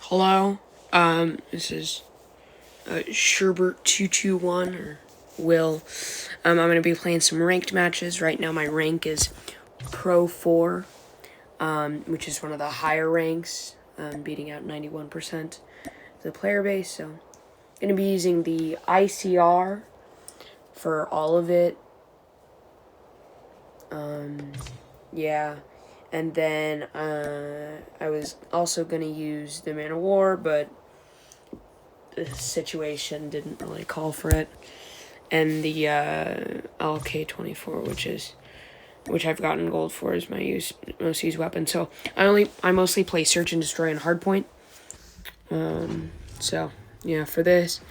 Hello, this is Sherbert221 or Will. I'm gonna be playing some ranked matches. Right now my rank is Pro 4, which is one of the higher ranks, beating out 91% of the player base. So I'm gonna be using the ICR for all of it. Yeah. And then I was also going to use the Man of War, but the situation didn't really call for it. And the LK24, which I've gotten gold for, is my most used weapon. So I mostly play Search and Destroy and Hardpoint. So yeah, for this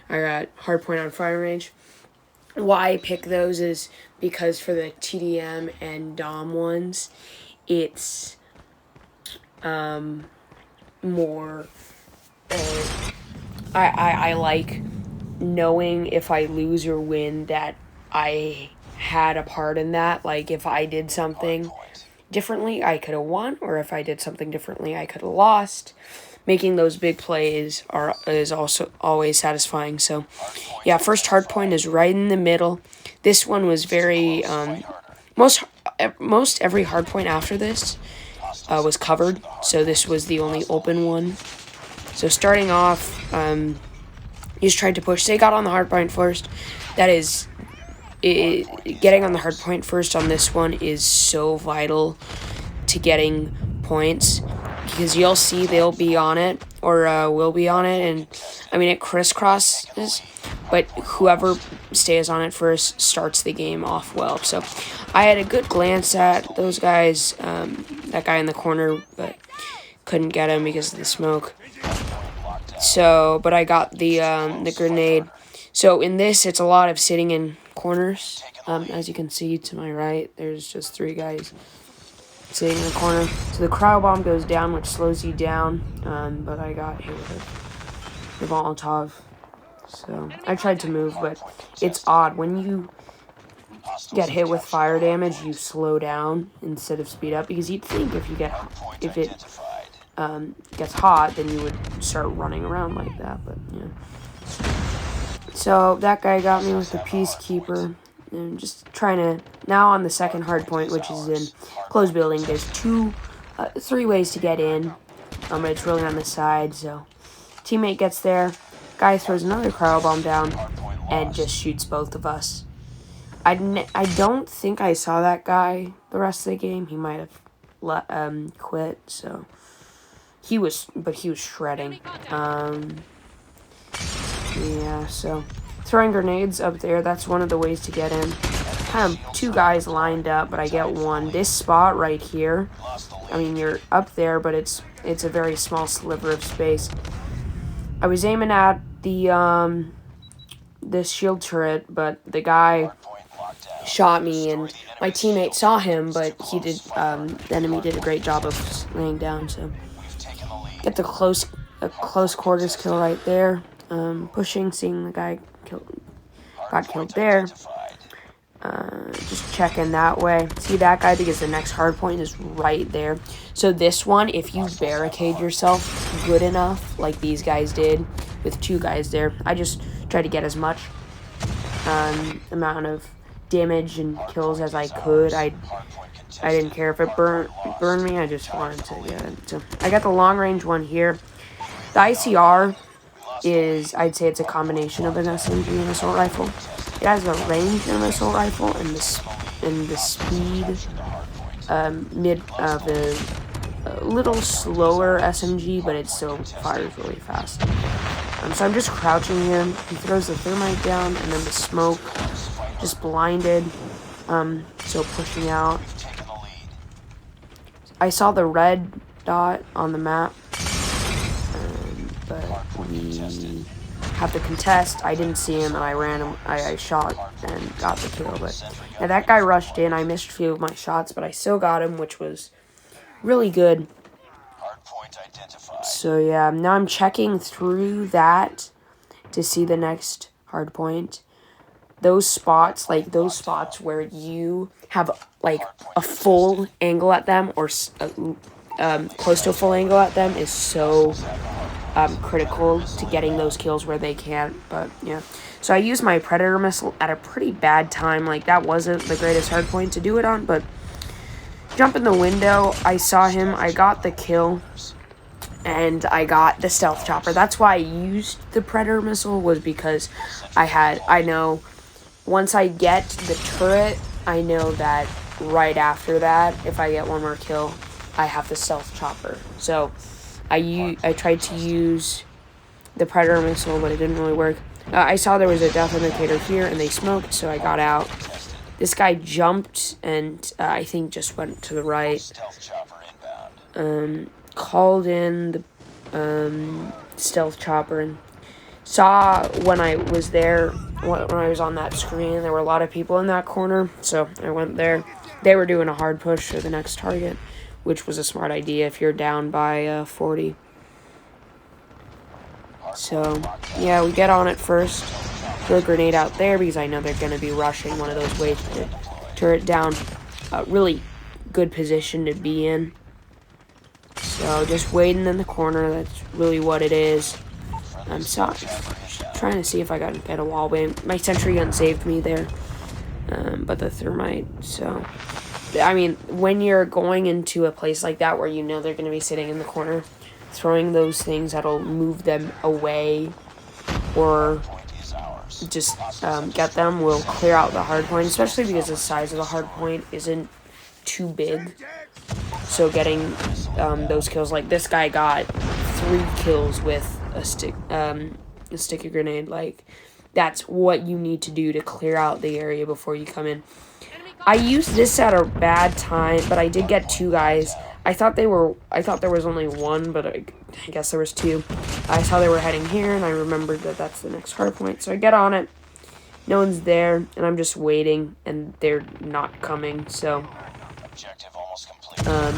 I got Hardpoint on Fire Range. Why I pick those is because for the TDM and Dom ones, it's more I like knowing if I lose or win that I had a part in that. Like if I did something differently, I could have won, or if I did something differently, I could have lost. Making those big plays is also always satisfying. So yeah, first hardpoint is right in the middle. This one was very most every hardpoint after this was covered, so this was the only open one. So starting off, you just tried to push. They got on the hardpoint first. That is, getting on the hardpoint first on this one is so vital to getting points, because you'll see they'll be on it, or will be on it, and I mean it crisscrosses, but whoever stays on it first starts the game off well. So I had a good glance at those guys, that guy in the corner, but couldn't get him because of the smoke. So, but I got the grenade. So in this, it's a lot of sitting in corners. As you can see to my right, there's just 3 guys sitting in the corner. So the cryo bomb goes down, which slows you down, but I got hit with the Molotov. So I tried to move, but it's odd. When you get hit with fire damage, you slow down instead of speed up, because you'd think if it gets hot, then you would start running around like that, but yeah. So that guy got me with the Peacekeeper. And just trying to, now on the second hard point, which is in closed building, there's 3 ways to get in, but it's really on the side. So teammate gets there, guy throws another cryo bomb down and just shoots both of us. I don't think I saw that guy the rest of the game. He might have quit. So he was shredding. Yeah, so throwing grenades up there, that's one of the ways to get in. Kind of 2 guys lined up, but I get one. This spot right here, I mean, you're up there, but it's a very small sliver of space. I was aiming at the this shield turret, but the guy shot me, and my teammate saw him, but the enemy did a great job of laying down. So get the close quarters kill right there. Pushing, seeing the guy got killed there. Just checking that way. See that guy, because the next hard point is right there. So this one, if you barricade yourself good enough, like these guys did with 2 guys there, I just tried to get as much amount of damage and kills as I could. I didn't care if it burned me. I just wanted to get it. So I got the long range one here. The ICR is, I'd say it's a combination of an SMG and assault rifle. It has the range of an assault rifle and the speed mid of a little slower SMG, but it still fires really fast. So I'm just crouching here. He throws the thermite down, and then the smoke just blinded. So pushing out. I saw the red dot on the map, but we have to contest. I didn't see him, and I ran him. I shot and got the kill. But yeah, that guy rushed in. I missed a few of my shots, but I still got him, which was really good. So yeah, now I'm checking through that to see the next hard point. Those spots where you have like a full angle at them, or close to a full angle at them, is so critical to getting those kills where they can't. But yeah, so I used my Predator missile at a pretty bad time. Like, that wasn't the greatest hard point to do it on, but jump in the window, I saw him, I got the kill, and I got the stealth chopper. That's why I used the Predator missile, was because I know once I get the turret, I know that right after that, if I get one more kill, I have the stealth chopper. So I tried to use the Predator missile, but it didn't really work. I saw there was a death indicator here, and they smoked, so I got out. This guy jumped, and I think just went to the right. Called in the stealth chopper, and saw when I was there, when I was on that screen, there were a lot of people in that corner, so I went there. They were doing a hard push for the next target, which was a smart idea if you're down by 40. So, yeah, we get on it first. Throw a grenade out there because I know they're going to be rushing one of those waves to turret down. Really good position to be in. So, just waiting in the corner. That's really what it is. I'm trying to see if I can get a wall bang. My sentry gun saved me there. But the thermite, so... I mean, when you're going into a place like that where you know they're going to be sitting in the corner, throwing those things that'll move them away or just get them will clear out the hard point, especially because the size of the hard point isn't too big. So getting those kills, like this guy got 3 kills with a sticky grenade. Like, that's what you need to do to clear out the area before you come in. I used this at a bad time, but I did get 2 guys. I thought there was only 1, but I guess there was 2. I saw they were heading here, and I remembered that that's the next hard point. So I get on it. No one's there, and I'm just waiting, and they're not coming. So I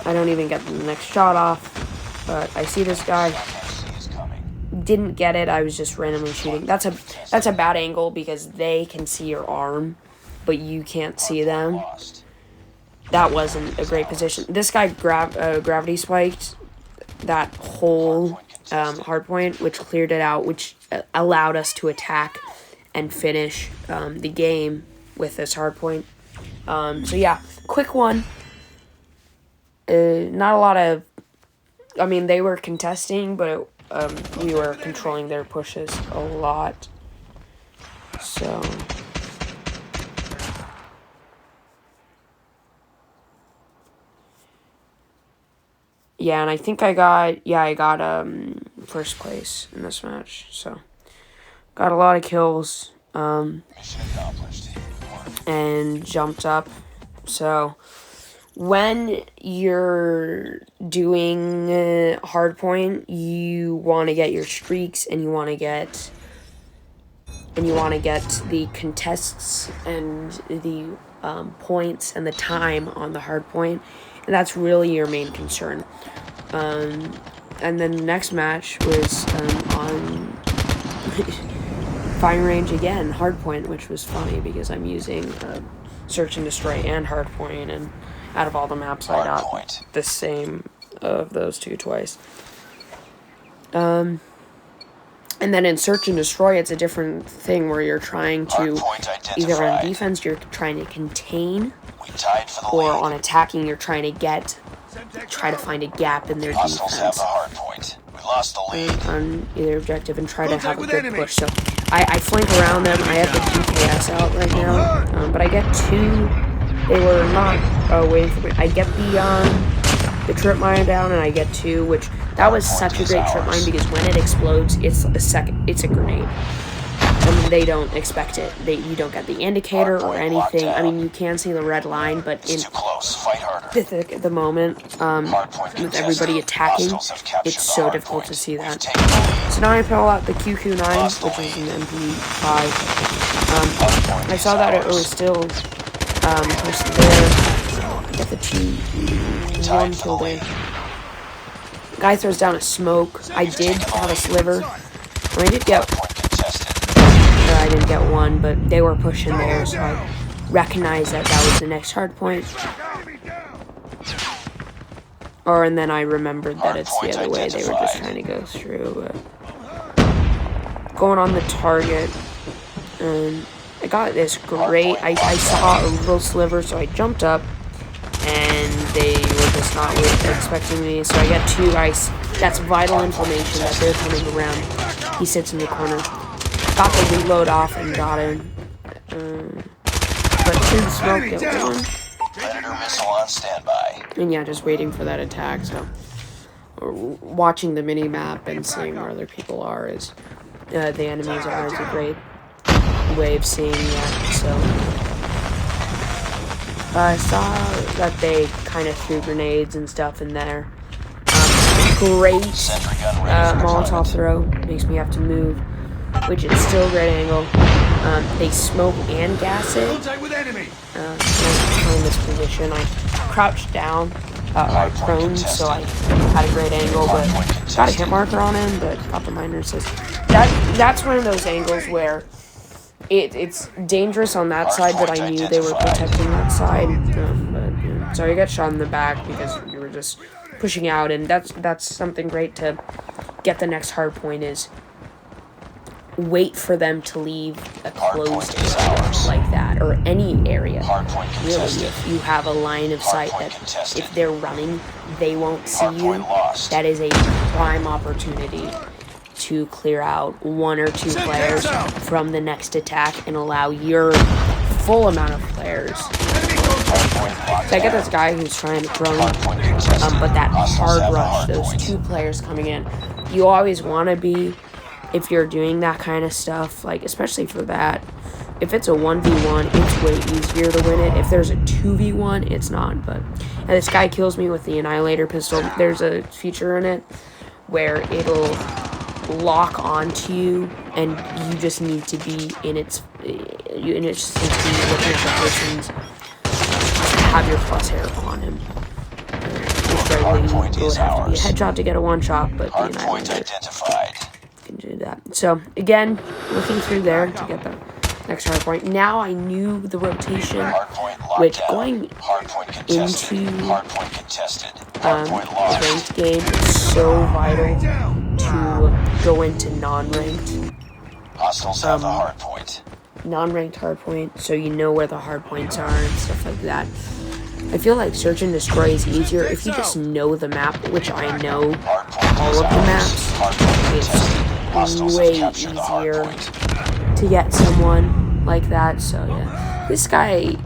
don't even get the next shot off. But I see this guy. Didn't get it. I was just randomly shooting. That's a bad angle because they can see your arm, but you can't see them. That wasn't a great position. This guy gravity spiked that whole hard point, which cleared it out, which allowed us to attack and finish the game with this hard point. So yeah, quick one. Not a lot of... I mean, they were contesting, but we were controlling their pushes a lot. So... yeah, and I think I got first place in this match. So got a lot of kills. Mission accomplished. And jumped up. So when you're doing hardpoint, you want to get your streaks, and you want to get the contests and the points and the time on the hardpoint. And that's really your main concern. And then the next match was on firing range again, hardpoint, which was funny because I'm using search and destroy and hardpoint, and out of all the maps I got the same of those 2 twice. And then in search and destroy, it's a different thing where you're trying to, either on defense, you're trying to contain, or on attacking, you're trying to try to find a gap in their defense on either objective and try to have a good push. So I flank around them. I have the GKS out right now, but I get 2. They were not waiting for me. I get the trip mine down, and I get 2, which that was such a great trip mine because when it explodes, it's a grenade. And they don't expect it. You don't get the indicator or anything. I mean, you can see the red line, but in the moment, with everybody attacking, it's so difficult to see that. So now I pull out the QQ9, which is an MP5. I saw that it was still person there. Get the 1 kill there. Guy throws down a smoke. I did have a sliver. I did get... I didn't get 1, but they were pushing there, so I recognized that was the next hard point. Or, and then I remembered that it's the other way. They were just trying to go through. Going on the target. I got this great. I saw a little sliver, so I jumped up. And they were just not expecting me. So I got two ice. That's vital information that they're coming around. He sits in the corner. Got the reload off and got him. But through the smoke, it won. Predator missile on standby. And yeah, just waiting for that attack. So watching the mini map and seeing where other people are is the enemies are is a great way of seeing that. So I saw that they kind of threw grenades and stuff in there. Great Molotov throw. Makes me have to move, which is still a great angle. They smoke and gas it. In this position, I crouched down, prone, so I had a great angle, but got a hit marker on him, but got the minor assist. That's one of those angles where it's dangerous on that side, but I knew they were protecting that side. So I got shot in the back because we were just pushing out, and that's something great to get the next hard point is wait for them to leave a closed area like that, or any area. Really, if you have a line of sight that if they're running, they won't see you, that is a prime opportunity to clear out one or two players from the next attack and allow your full amount of players. So I get this guy who's trying to drone, but that hard rush, those two players coming in, you always want to be, if you're doing that kind of stuff, like especially for that, if it's a 1v1, it's way easier to win it. If there's a 2v1, it's not. But and this guy kills me with the Annihilator pistol. There's a feature in it where it'll lock onto you, and you just need to be in its. You just need to be looking at the person's. Have your crosshair on him. It will have to be a headshot to get a one shot, but the Annihilator can do that. So again, looking through there to get the next hard point. Now I knew the rotation, which going into the ranked game is so vital to go into non-ranked. Non-ranked hard point, so you know where the hard points are and stuff like that. I feel like search and destroy is easier if you just know the map, which I know all of the maps. It's way easier to get someone like that. So yeah, this guy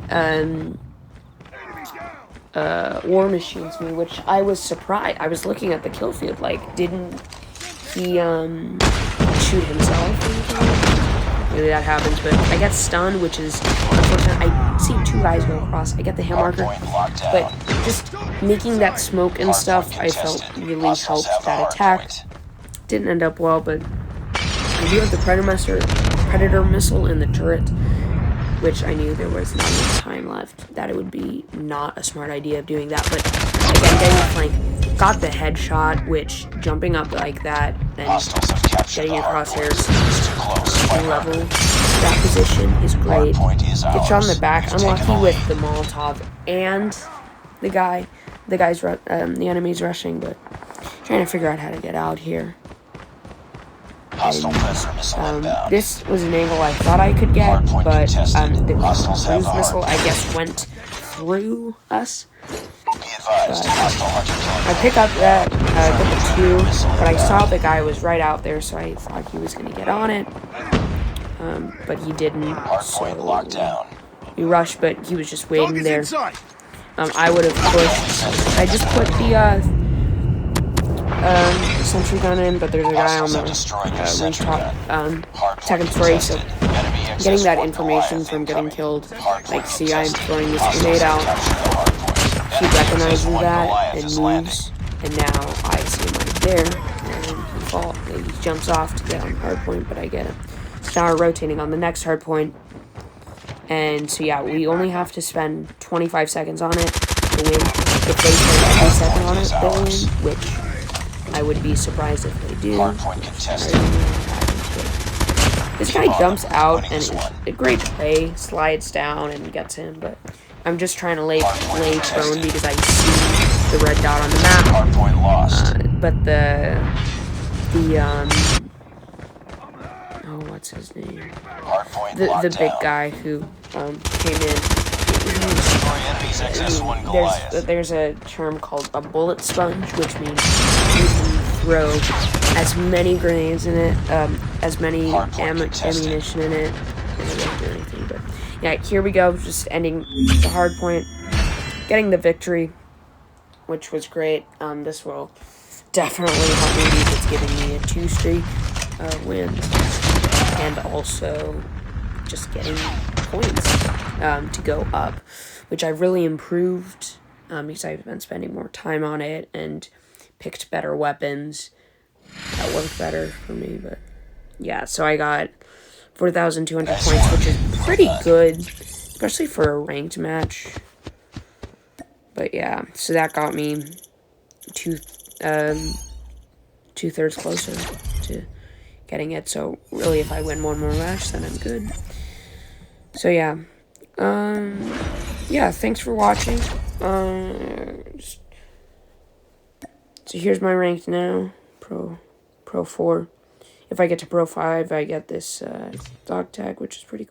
war machines me, which I was surprised. I was looking at the kill field, like didn't he shoot himself? Maybe that happens, but I get stunned, which is unfortunate. I see two guys go across. I get the hit marker, but just making that smoke and stuff, I felt really helped that attack. Didn't end up well, but I do have the Predator missile in the turret, which I knew there was not enough time left, that it would be not a smart idea of doing that. But again, getting flank, got the headshot, which jumping up like that, then getting your crosshairs level that position is great. Get shot in the back. Unlucky with the Molotov and the enemy's rushing, but trying to figure out how to get out here. And, this was an angle I thought I could get, but the cruise missile, I guess, went through us. I pick up that, get the two, but I saw the guy was right out there, so I thought he was going to get on it. But he didn't, so we rushed, but he was just waiting there. I would have pushed. I just put the sentry gun in, but there's a guy on the rooftop, second story, so getting that information from getting killed, like, see, I'm throwing this grenade out, he recognizes that and moves, and now I see him right there, and he jumps off to get on hardpoint, but I get him. So now we're rotating on the next hardpoint, and so yeah, we only have to spend 25 seconds on it to win. If they spend every second on it, they'll win, which I would be surprised if they do. This guy jumps out, and it's a great play, slides down and gets him, but I'm just trying to lay prone because I see the red dot on the map. Hardpoint lost. But oh, what's his name? Hardpoint The locked big down. guy who came in. Destroy enemy's XS-1 Goliath. There's a term called a bullet sponge, which means you can throw as many grenades in it, as many ammunition in it. It doesn't do anything, but yeah, here we go. Just ending the hard point, getting the victory, which was great. This will definitely help me because it's giving me a 2 straight wins, and also just getting points to go up, which I really improved because I've been spending more time on it and picked better weapons that work better for me. But yeah, so I got 4,200 points, which is pretty good, especially for a ranked match. But yeah, so that got me two-thirds closer to getting it. So really, if I win one more match, then I'm good. So yeah, yeah, thanks for watching. So here's my rank now, Pro 4. If I get to Pro 5, I get this dog tag, which is pretty cool.